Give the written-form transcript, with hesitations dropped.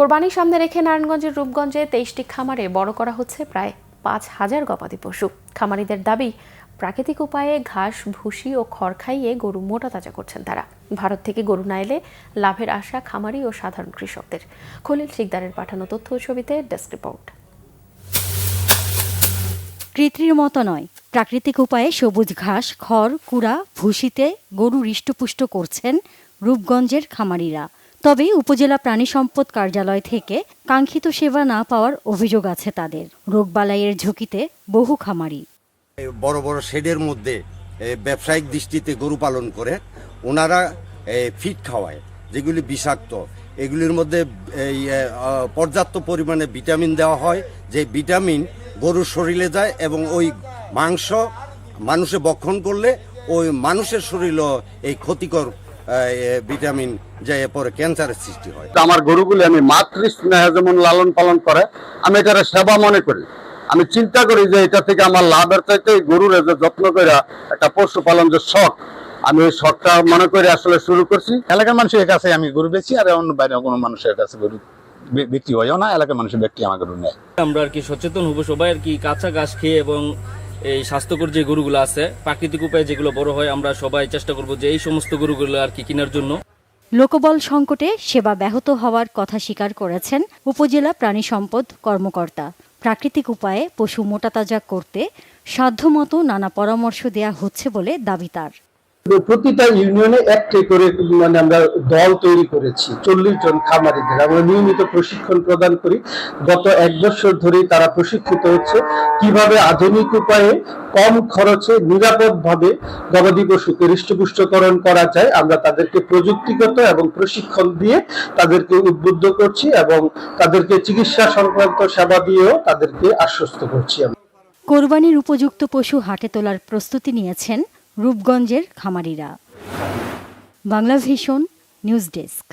কোরবানির সামনে রেখে নারায়ণগঞ্জের রূপগঞ্জে ২৩টি খামারে বড় করা হচ্ছে প্রায় ৫,০০০ গবাদি পশু। খামারিদের দাবি, প্রাকৃতিক উপায়ে ঘাস, ভুসি ও খড় খাইয়ে গরু মোটা তাজা করছেন তারা। ভারত থেকে গরু না এলে লাভের আশা খামারি ও সাধারণ কৃষকদের। খলিল শিকদারের পাঠানো তথ্য ও ছবিতে ডেস্ক রিপোর্ট। কৃত্রিমতা নয়, প্রাকৃতিক উপায়ে সবুজ ঘাস, খড়, কুড়া, ভুসিতে গরু হৃষ্টপুষ্ট করছেন রূপগঞ্জের খামারিরা। তবে উপজেলা প্রাণী সম্পদ কার্যালয় থেকে কাঙ্ক্ষিত সেবা না পাওয়ার অভিযোগ আছে তাদের। রোগবালাইয়ের ঝুঁকিতে বহু খামারি। বড় বড় শেডের মধ্যে ব্যবসায়িক দৃষ্টিতে গরু পালন করে ওনারা ফিড খাওয়ায়, যেগুলি বিষাক্ত। এগুলির মধ্যে পর্যাপ্ত পরিমাণে ভিটামিন দেওয়া হয়, যে ভিটামিন গরুর শরীরে যায় এবং ওই মাংস মানুষে ভক্ষণ করলে ওই মানুষের শরীরও এই ক্ষতিকর ভিটামিন যায় পরে ক্যান্সারের সৃষ্টি হয়। আমার গরুগুলি আমি মাতৃস্নেহ যেমন লালন পালন করে, আমি এটার সেবা মনে করি। আমি চিন্তা করি যে এটা থেকে আমার লাভের চাইতে গরুর যে যত্ন করে একটা পশুপালন যে শখ, আমি ওই শখটা মনে করে আসলে শুরু করছি। এলাকার মানুষের কাছে আমি গরু বেচি, আর অন্য বাইরে কোনো মানুষের কাছে গরু বিক্রি হয়ও না। এলাকার মানুষের ব্যক্তি আমার গরু নেয়। আমরা আর কি সচেতন হবো সবাই আর কি, কাঁচা ঘাস খেয়ে এবং এই স্বাস্থ্যকর যে গরুগুলো আছে, প্রাকৃতিক উপায়ে যেগুলো বড় হয়, আমরা সবাই চেষ্টা করবো যে এই সমস্ত গরুগুলো আর কি কেনার জন্য। লোকবল সংকটে সেবা ব্যাহত হওয়ার কথা স্বীকার করেছেন উপজেলা প্রাণী সম্পদ কর্মকর্তা। প্রাকৃতিক উপায়ে পশু মোটাতাজা করতে সাধ্যমতো নানা পরামর্শ দেয়া হচ্ছে বলে দাবি তার। প্রতিটা ইউনিয়নে একটি করে আমরা দল তৈরি করেছি, ৪০ জন খামারিদের আমরা নিয়মিত প্রশিক্ষণ প্রদান করি। গত ১ বছর ধরেই তারা প্রশিক্ষিত হচ্ছে কিভাবে আধুনিক উপায়ে কম খরচে নিরাপদভাবে গবাদি পশুকে হৃষ্টপুষ্টকরণ করা যায়। আমরা তাদেরকে প্রযুক্তিগত এবং প্রশিক্ষণ দিয়ে তাদেরকে উদ্বুদ্ধ করছি এবং তাদেরকে চিকিৎসা সংক্রান্ত সেবা দিয়েও তাদেরকে আশ্বস্ত করছি। কোরবানির উপযুক্ত পশু হাটে তোলার প্রস্তুতি নিয়েছেন রূপগঞ্জের খামারিরা। Banglavision news desk.